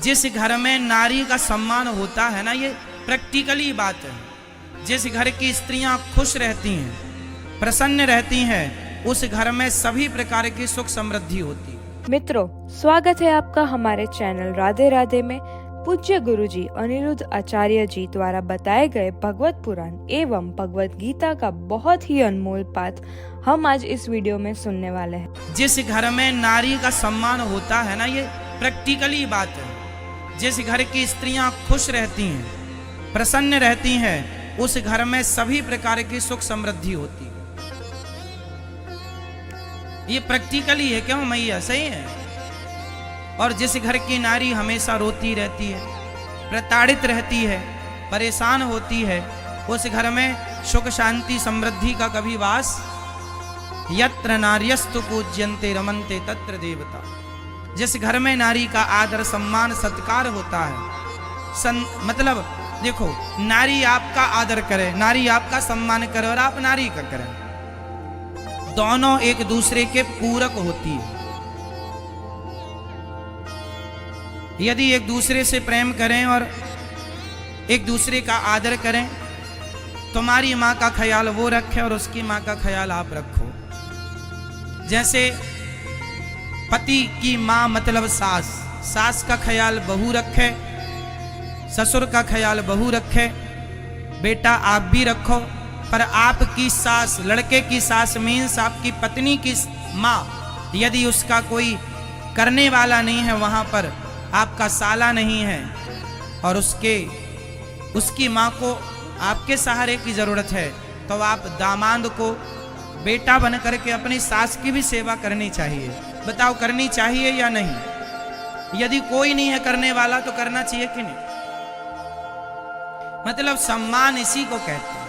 जिस घर में नारी का सम्मान होता है ना, ये प्रैक्टिकली बात है। जिस घर की स्त्रियां खुश रहती हैं, प्रसन्न रहती हैं, उस घर में सभी प्रकार की सुख समृद्धि होती है। मित्रों, स्वागत है आपका हमारे चैनल राधे राधे में। पूज्य गुरुजी अनिरुद्ध आचार्य जी द्वारा बताए गए भगवत पुराण एवं भगवत गीता का बहुत ही अनमोल पाठ हम आज इस वीडियो में सुनने वाले हैं। जिस घर में नारी का सम्मान होता है ना, ये प्रैक्टिकली बात है। जिस घर की स्त्रियां खुश रहती हैं, प्रसन्न रहती हैं, उस घर में सभी प्रकार की सुख समृद्धि होती है। ये प्रैक्टिकली है, क्यों मैया? सही है। और जिस घर की नारी हमेशा रोती रहती है, प्रताड़ित रहती है, परेशान होती है, उस घर में सुख शांति समृद्धि का कभी वास। यत्र नार्यस्तु पूज्यन्ते रमन्ते तत्र देवता। जिस घर में नारी का आदर सम्मान सत्कार होता है, मतलब देखो, नारी आपका आदर करे, नारी आपका सम्मान करे और आप नारी का करें, दोनों एक दूसरे के पूरक होती है। यदि एक दूसरे से प्रेम करें और एक दूसरे का आदर करें, तुम्हारी माँ का ख्याल वो रखे और उसकी माँ का ख्याल आप रखो। जैसे पति की माँ मतलब सास, सास का ख्याल बहू रखे, ससुर का ख्याल बहू रखे, बेटा आप भी रखो। पर आपकी सास, लड़के की सास मीन्स आपकी पत्नी की माँ, यदि उसका कोई करने वाला नहीं है, वहां पर आपका साला नहीं है और उसकी माँ को आपके सहारे की जरूरत है, तो आप दामाद को बेटा बन करके अपनी सास की भी सेवा करनी चाहिए। बताओ, करनी चाहिए या नहीं? यदि कोई नहीं है करने वाला तो करना चाहिए कि नहीं? मतलब सम्मान इसी को कहते हैं,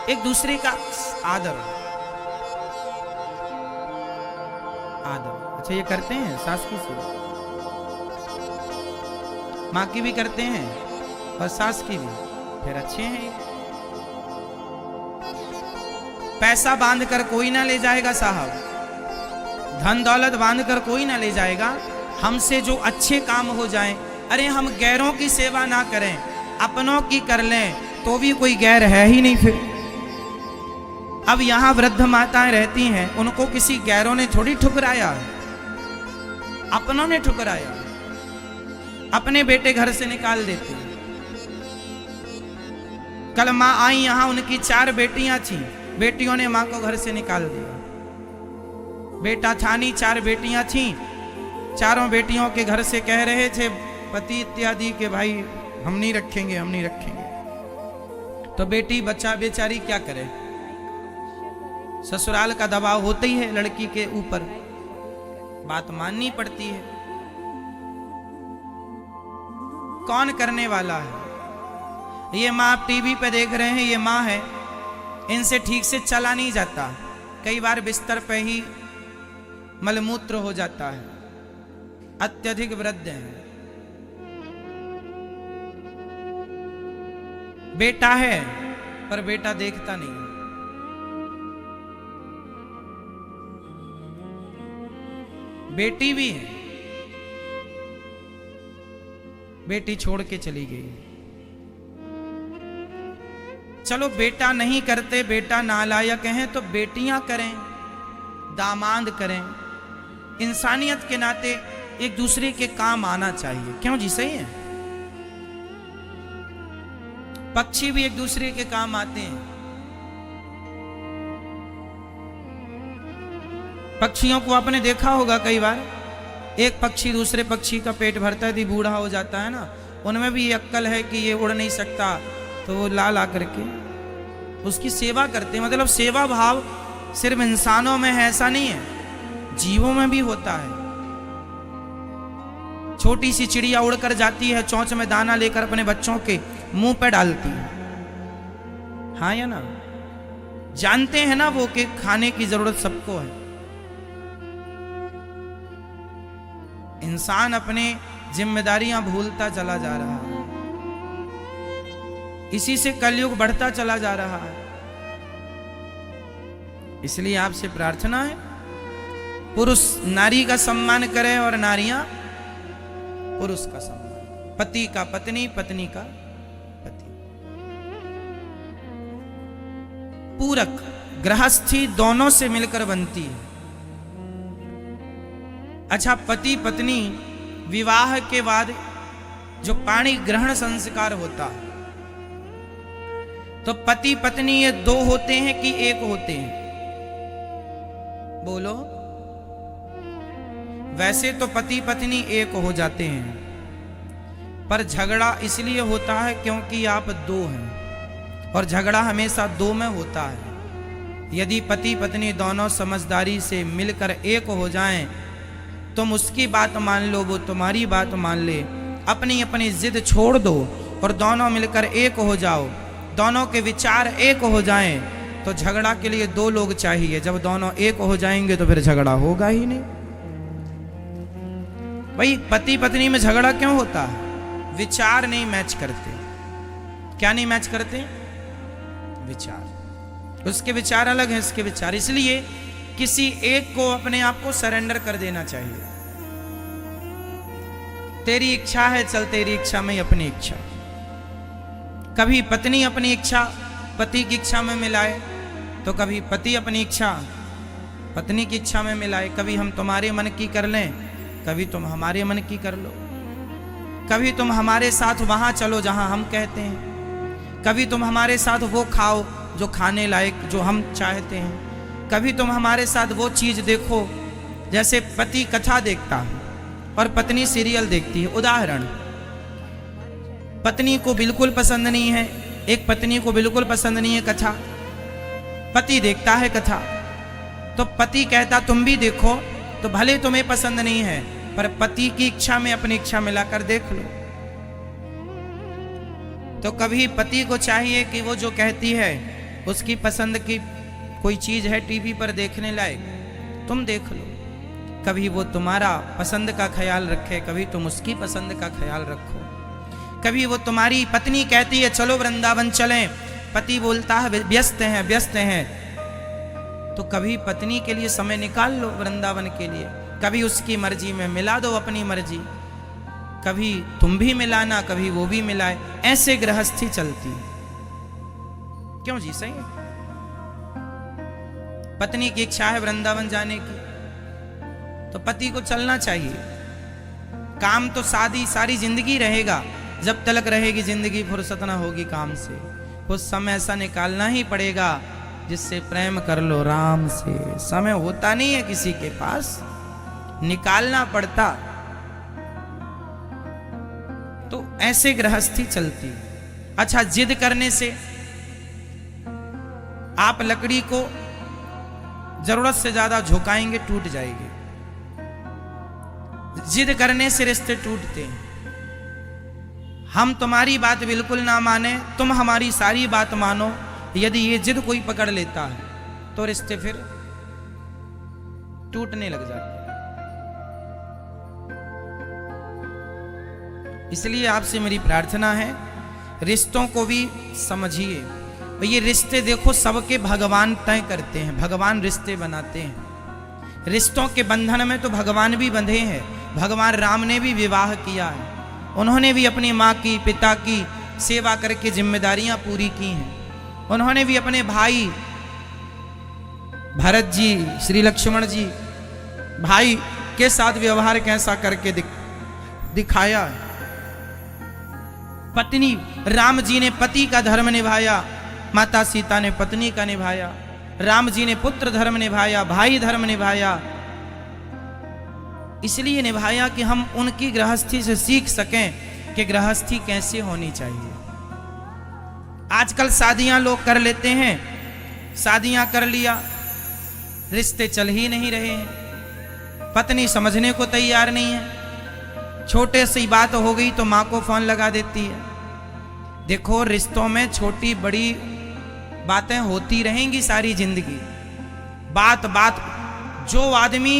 एक दूसरे का आदर। अच्छा, ये करते हैं सास की सेवा, माँ की भी करते हैं और सास की भी, फिर अच्छे हैं। पैसा बांध कर कोई ना ले जाएगा साहब, धन दौलत बांध कर कोई ना ले जाएगा। हमसे जो अच्छे काम हो जाएं, अरे हम गैरों की सेवा ना करें, अपनों की कर लें, तो भी कोई गैर है ही नहीं फिर। अब यहां वृद्ध माताएं रहती हैं, उनको किसी गैरों ने थोड़ी ठुकराया, अपनों ने ठुकराया, अपने बेटे घर से निकाल देते। कल माँ आई यहां, उनकी 4 बेटियां थी, बेटियों ने माँ को घर से निकाल दिया। बेटा था नहीं, 4 बेटियां थी, चारों बेटियों के घर से कह रहे थे पति इत्यादि के, भाई हम नहीं रखेंगे, हम नहीं रखेंगे। तो बेटी बच्चा बेचारी क्या करे, ससुराल का दबाव होता ही है लड़की के ऊपर, बात माननी पड़ती है। कौन करने वाला है? ये माँ आप टीवी पे देख रहे हैं, ये माँ है, इनसे ठीक से चला नहीं जाता, कई बार बिस्तर पे ही मलमूत्र हो जाता है, अत्यधिक वृद्ध है। बेटा है पर बेटा देखता नहीं, बेटी भी है, बेटी छोड़ के चली गई। चलो बेटा नहीं करते, बेटा नालायक हैं, तो बेटियां करें, दामाद करें। इंसानियत के नाते एक दूसरे के काम आना चाहिए, क्यों जी? सही है। पक्षी भी एक दूसरे के काम आते हैं। पक्षियों को आपने देखा होगा कई बार, एक पक्षी दूसरे पक्षी का पेट भरता है, बूढ़ा हो जाता है ना, उनमें भी ये अक्ल है कि ये उड़ नहीं सकता, तो वो ला करके उसकी सेवा करते हैं। मतलब सेवा भाव सिर्फ इंसानों में है ऐसा नहीं है, जीवों में भी होता है। छोटी सी चिड़िया उड़कर जाती है, चोंच में दाना लेकर अपने बच्चों के मुंह पे डालती है, हाँ या ना? जानते हैं ना वो कि खाने की जरूरत सबको है। इंसान अपनी जिम्मेदारियां भूलता चला जा रहा है, इसी से कलयुग बढ़ता चला जा रहा है। इसलिए आपसे प्रार्थना है, पुरुष नारी का सम्मान करें और नारियां पुरुष का सम्मान, पति का पत्नी, पत्नी का पति। पूरक गृहस्थी दोनों से मिलकर बनती है। अच्छा, पति पत्नी विवाह के बाद जो पाणी ग्रहण संस्कार होता है, तो पति पत्नी ये दो होते हैं कि एक होते हैं? बोलो। वैसे तो पति पत्नी एक हो जाते हैं, पर झगड़ा इसलिए होता है क्योंकि आप दो हैं, और झगड़ा हमेशा दो में होता है। यदि पति पत्नी दोनों समझदारी से मिलकर एक हो जाएं, तुम उसकी बात मान लो, वो तुम्हारी बात मान ले, अपनी अपनी जिद छोड़ दो और दोनों मिलकर एक हो जाओ, दोनों के विचार एक हो जाएं, तो झगड़ा के लिए दो लोग चाहिए। जब दोनों एक हो जाएंगे तो फिर झगड़ा होगा ही नहीं। भाई, पति पत्नी में झगड़ा क्यों होता है? विचार नहीं मैच करते। क्या नहीं मैच करते? विचार। उसके विचार अलग हैं, इसके विचार। इसलिए किसी एक को अपने आप को सरेंडर कर देना चाहिए। तेरी इच्छा है, चल तेरी इच्छा में अपनी इच्छा। कभी पत्नी अपनी इच्छा पति की इच्छा में मिलाए, तो कभी पति अपनी इच्छा पत्नी की इच्छा में मिलाए। कभी हम तुम्हारे मन की कर लें, कभी तुम हमारे मन की कर लो। कभी तुम हमारे साथ वहां चलो जहां हम कहते हैं, कभी तुम हमारे साथ वो खाओ जो खाने लायक जो हम चाहते हैं, कभी तुम हमारे साथ वो चीज देखो। जैसे पति कथा देखता है और पत्नी सीरियल देखती है। उदाहरण, पत्नी को बिल्कुल पसंद नहीं है, एक पत्नी को बिल्कुल पसंद नहीं है कथा, पति देखता है कथा, तो पति कहता तुम भी देखो, तो भले तुम्हें पसंद नहीं है पर पति की इच्छा में अपनी इच्छा मिलाकर देख लो। तो कभी पति को चाहिए कि वो जो कहती है उसकी पसंद की कोई चीज है टीवी पर देखने लायक, तुम देख लो। कभी वो तुम्हारा पसंद का ख्याल रखे, कभी तुम उसकी पसंद का ख्याल रखो। कभी वो तुम्हारी पत्नी कहती है चलो वृंदावन चलें, पति बोलता है व्यस्त हैं, तो कभी पत्नी के लिए समय निकाल लो वृंदावन के लिए। कभी उसकी मर्जी में मिला दो अपनी मर्जी, कभी तुम भी मिलाना, कभी वो भी मिलाए। ऐसे गृहस्थी चलती। क्यों जी? सही है। पत्नी की इच्छा है वृंदावन जाने की, तो पति को चलना चाहिए। काम तो सारी जिंदगी रहेगा, जब तलक रहेगी जिंदगी, फुर्सत ना होगी काम से। कुछ समय ऐसा निकालना ही पड़ेगा जिससे प्रेम कर लो राम से। समय होता नहीं है किसी के पास, निकालना पड़ता। तो ऐसे गृहस्थी चलती। अच्छा, जिद करने से आप लकड़ी को जरूरत से ज्यादा झुकाएंगे, टूट जाएगी। जिद करने से रिश्ते टूटते हैं। हम तुम्हारी बात बिल्कुल ना माने, तुम हमारी सारी बात मानो, यदि ये जिद कोई पकड़ लेता है तो रिश्ते फिर टूटने लग जाते हैं। इसलिए आपसे मेरी प्रार्थना है, रिश्तों को भी समझिए। ये रिश्ते देखो सबके भगवान तय करते हैं, भगवान रिश्ते बनाते हैं। रिश्तों के बंधन में तो भगवान भी बंधे हैं। भगवान राम ने भी विवाह किया है, उन्होंने भी अपनी माँ की पिता की सेवा करके जिम्मेदारियां पूरी की हैं। उन्होंने भी अपने भाई भरत जी, श्री लक्ष्मण जी, भाई के साथ व्यवहार कैसा करके दिखाया है। पत्नी राम जी ने पति का धर्म निभाया, माता सीता ने पत्नी का निभाया। राम जी ने पुत्र धर्म निभाया, भाई धर्म निभाया। इसलिए निभाया कि हम उनकी गृहस्थी से सीख सकें कि गृहस्थी कैसे होनी चाहिए। आजकल शादियां लोग कर लेते हैं, शादियां कर लिया, रिश्ते चल ही नहीं रहे हैं। पत्नी समझने को तैयार नहीं है, छोटे सी बात हो गई तो माँ को फोन लगा देती है। देखो, रिश्तों में छोटी बड़ी बातें होती रहेंगी सारी जिंदगी। बात बात जो आदमी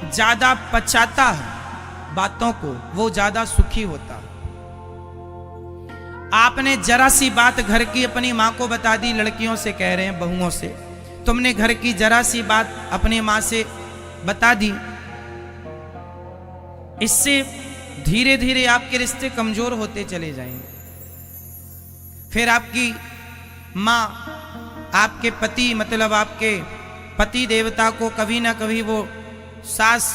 ज्यादा पचाता है बातों को, वो ज्यादा सुखी होता है। आपने जरा सी बात घर की अपनी माँ को बता दी, लड़कियों से कह रहे हैं, बहुओं से, तुमने घर की जरा सी बात अपनी माँ से बता दी, इससे धीरे धीरे आपके रिश्ते कमजोर होते चले जाएंगे। फिर आपकी माँ आपके पति मतलब आपके पति देवता को कभी ना कभी वो सास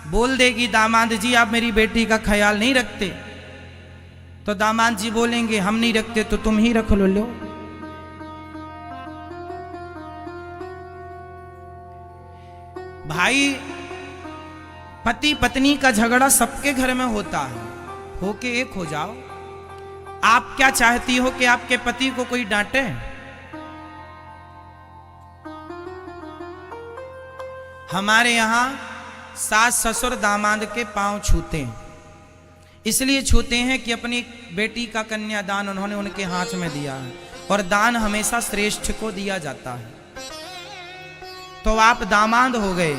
बोल देगी, दामाद जी आप मेरी बेटी का ख्याल नहीं रखते। तो दामाद जी बोलेंगे हम नहीं रखते तो तुम ही रख लो। भाई पति पत्नी का झगड़ा सबके घर में होता है, होके एक हो जाओ। आप क्या चाहती हो कि आपके पति को कोई डांटे? हमारे यहां सास ससुर दामाद के पांव छूते हैं, इसलिए छूते हैं कि अपनी बेटी का कन्यादान उन्होंने उनके हाथ में दिया है और दान हमेशा श्रेष्ठ को दिया जाता है। तो आप दामाद हो गए,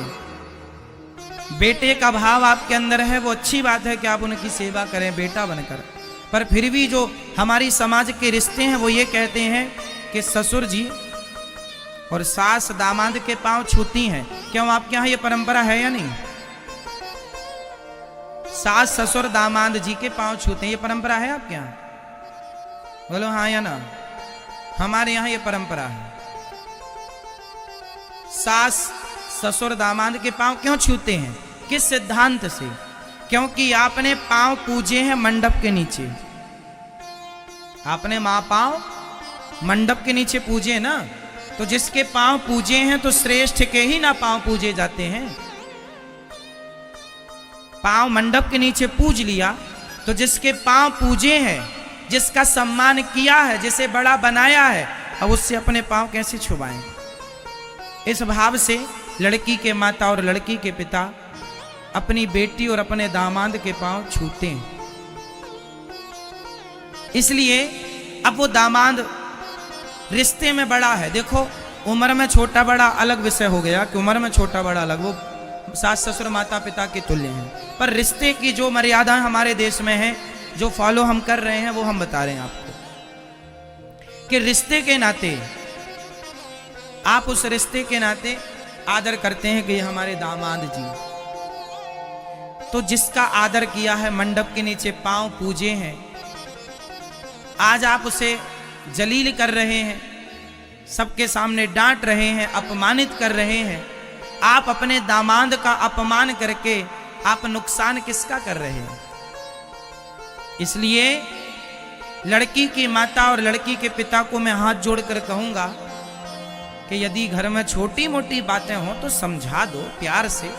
बेटे का भाव आपके अंदर है, वो अच्छी बात है कि आप उनकी सेवा करें बेटा बनकर। पर फिर भी जो हमारी समाज के रिश्ते हैं वो ये कहते हैं कि ससुर जी और सास दामाद के पांव छूती हैं। क्यों आपके यहां ये परंपरा है या नहीं? सास ससुर दामाद जी के पांव छूते हैं, ये परंपरा है आपके यहां? बोलो हाँ या ना। हमारे यहां ये परंपरा है। सास ससुर दामाद के पांव क्यों छूते हैं? किस सिद्धांत से? क्योंकि आपने पांव पूजे हैं मंडप के नीचे। आपने मां पांव मंडप के नीचे पूजे ना, तो जिसके पांव पूजे हैं तो श्रेष्ठ के ही ना पांव पूजे जाते हैं। पांव मंडप के नीचे पूज लिया तो जिसके पांव पूजे हैं, जिसका सम्मान किया है, जिसे बड़ा बनाया है, अब उससे अपने पांव कैसे छुपाएं? इस भाव से लड़की के माता और लड़की के पिता अपनी बेटी और अपने दामाद के पांव छूते हैं। इसलिए अब वो दामाद रिश्ते में बड़ा है। देखो उम्र में छोटा बड़ा अलग विषय हो गया कि उम्र में छोटा बड़ा अलग, वो सास ससुर माता पिता के तुल्य हैं। पर रिश्ते की जो मर्यादा हमारे देश में है, जो फॉलो हम कर रहे हैं, वो हम बता रहे हैं आपको कि रिश्ते के नाते आप उस रिश्ते के नाते आदर करते हैं कि ये हमारे दामाद जी। तो जिसका आदर किया है, मंडप के नीचे पांव पूजे हैं, आज आप उसे जलील कर रहे हैं, सबके सामने डांट रहे हैं, अपमानित कर रहे हैं। आप अपने दामाद का अपमान करके आप नुकसान किसका कर रहे हैं? इसलिए लड़की की माता और लड़की के पिता को मैं हाथ जोड़कर कहूंगा कि यदि घर में छोटी मोटी बातें हो तो समझा दो प्यार से,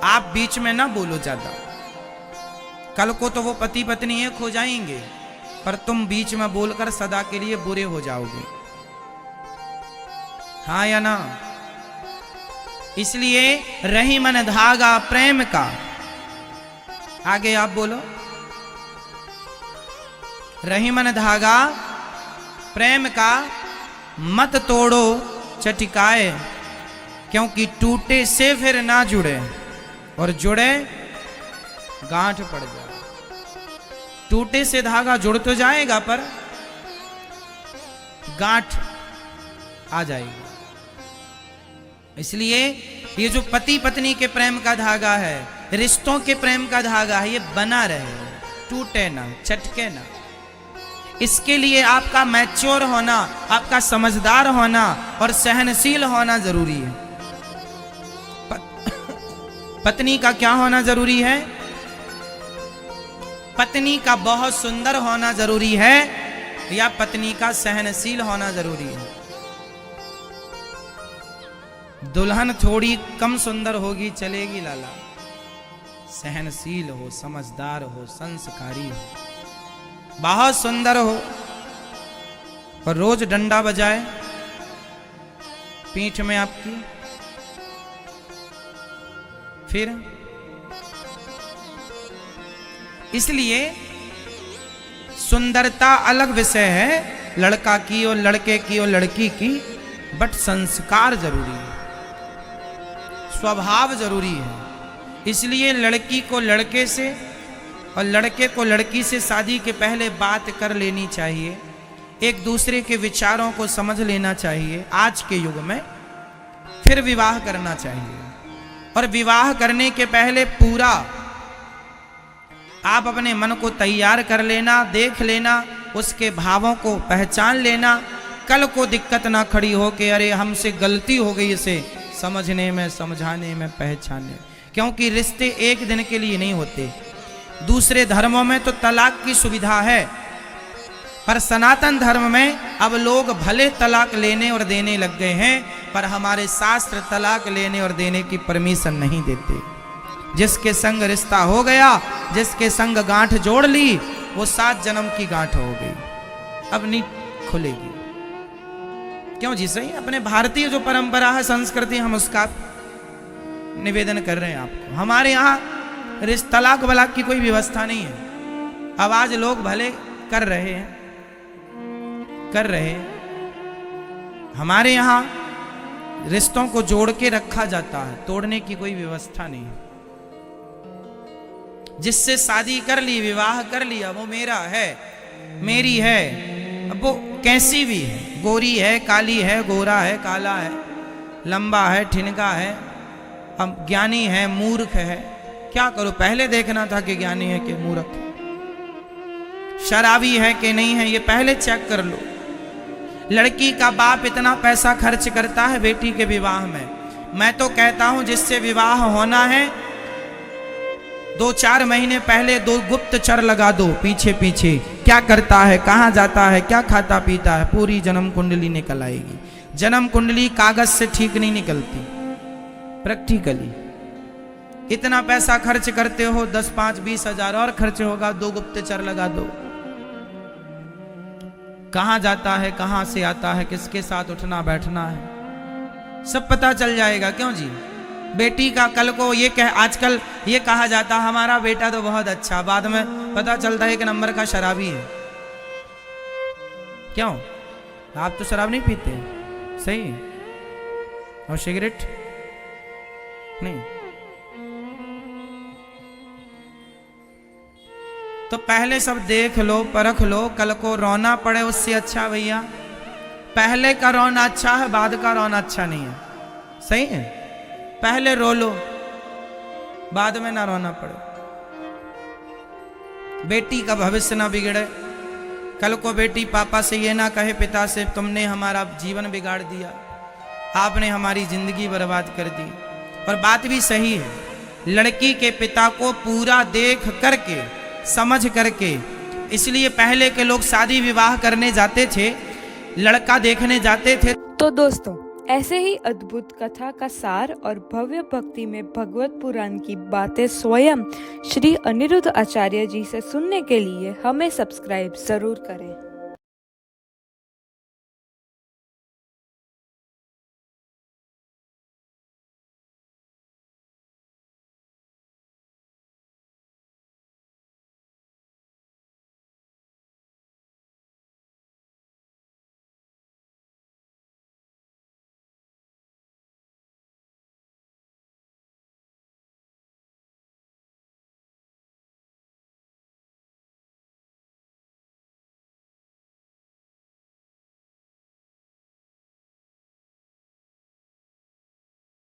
आप बीच में ना बोलो ज्यादा। कल को तो वो पति पत्नी एक हो जाएंगे, पर तुम बीच में बोलकर सदा के लिए बुरे हो जाओगे। हाँ या ना? इसलिए रही मन धागा प्रेम का, आगे आप बोलो, रही मन धागा प्रेम का, मत तोड़ो चटिकाए, क्योंकि टूटे से फिर ना जुड़े और जुड़े गांठ पड़ जाए। टूटे से धागा जुड़ तो जाएगा पर गांठ आ जाएगी। इसलिए ये जो पति पत्नी के प्रेम का धागा है, रिश्तों के प्रेम का धागा है, ये बना रहे, टूटे ना, चटके ना। इसके लिए आपका मैच्योर होना, आपका समझदार होना और सहनशील होना जरूरी है। पत्नी का क्या होना जरूरी है? पत्नी का बहुत सुंदर होना जरूरी है या पत्नी का सहनशील होना जरूरी है? दुल्हन थोड़ी कम सुंदर होगी चलेगी लाला, सहनशील हो, समझदार हो, संस्कारी हो, बहुत सुंदर हो और रोज डंडा बजाए पीठ में आपकी, फिर इसलिए सुंदरता अलग विषय है, लड़का की और लड़के की और लड़की की, बट संस्कार जरूरी है, स्वभाव जरूरी है। इसलिए लड़की को लड़के से और लड़के को लड़की से शादी के पहले बात कर लेनी चाहिए, एक दूसरे के विचारों को समझ लेना चाहिए आज के युग में, फिर विवाह करना चाहिए। और विवाह करने के पहले पूरा आप अपने मन को तैयार कर लेना, देख लेना, उसके भावों को पहचान लेना। कल को दिक्कत ना खड़ी हो कि अरे हमसे गलती हो गई इसे समझने में, समझाने में, पहचानने में। क्योंकि रिश्ते एक दिन के लिए नहीं होते। दूसरे धर्मों में तो तलाक की सुविधा है, पर सनातन धर्म में अब लोग भले तलाक लेने और देने लग गए हैं, पर हमारे शास्त्र तलाक लेने और देने की परमिशन नहीं देते। जिसके संग रिश्ता हो गया, जिसके संग गांठ जोड़ ली, वो 7 जन्म की गांठ हो गई, अब नहीं खुलेगी। क्यों जी? सही, अपने भारतीय जो परंपरा है, संस्कृति, हम उसका निवेदन कर रहे हैं आपको। हमारे यहाँ तलाक वलाक की कोई व्यवस्था नहीं है। अब आज लोग भले कर रहे हैं, हमारे यहाँ रिश्तों को जोड़ के रखा जाता है, तोड़ने की कोई व्यवस्था नहीं है। जिससे शादी कर ली, विवाह कर लिया, वो मेरा है, मेरी है। अब वो कैसी भी है, गोरी है, काली है, गोरा है, काला है, लंबा है, ठिनका है, अब ज्ञानी है, मूर्ख है, क्या करो? पहले देखना था कि ज्ञानी है कि मूर्ख है, शराबी है कि नहीं है, ये पहले चेक कर लो। लड़की का बाप इतना पैसा खर्च करता है बेटी के विवाह में। मैं तो कहता हूं जिससे विवाह होना है 2-4 महीने पहले 2 गुप्तचर लगा दो पीछे पीछे, क्या करता है, कहाँ जाता है, क्या खाता पीता है, पूरी जन्म कुंडली निकल आएगी। जन्म कुंडली कागज से ठीक नहीं निकलती, प्रैक्टिकली। इतना पैसा खर्च करते हो, 10, 5, 20 हजार और खर्च होगा, 2 गुप्तचर लगा दो। कहाँ जाता है, कहाँ से आता है, किसके साथ उठना बैठना है, सब पता चल जाएगा। क्यों जी? बेटी का कल को आजकल ये कहा जाता हमारा बेटा तो बहुत अच्छा, बाद में पता चलता है 1 नंबर का शराबी है। क्यों? आप तो शराब नहीं पीते, सही? और सिगरेट नहीं। तो पहले सब देख लो, परख लो, कल को रोना पड़े उससे अच्छा भैया पहले का रोना अच्छा है, बाद का रोना अच्छा नहीं है। सही है? पहले रो लो, बाद में ना रोना पड़े। बेटी का भविष्य ना बिगड़े। कल को बेटी पापा से ये ना कहे, पिता से, तुमने हमारा जीवन बिगाड़ दिया, आपने हमारी जिंदगी बर्बाद कर दी। और बात भी सही है, लड़की के पिता को पूरा देख करके, समझ करके, इसलिए पहले के लोग शादी विवाह करने जाते थे, लड़का देखने जाते थे। तो दोस्तों, ऐसे ही अद्भुत कथा का सार और भव्य भक्ति में भगवत पुराण की बातें स्वयं श्री अनिरुद्ध आचार्य जी से सुनने के लिए हमें सब्सक्राइब जरूर करें।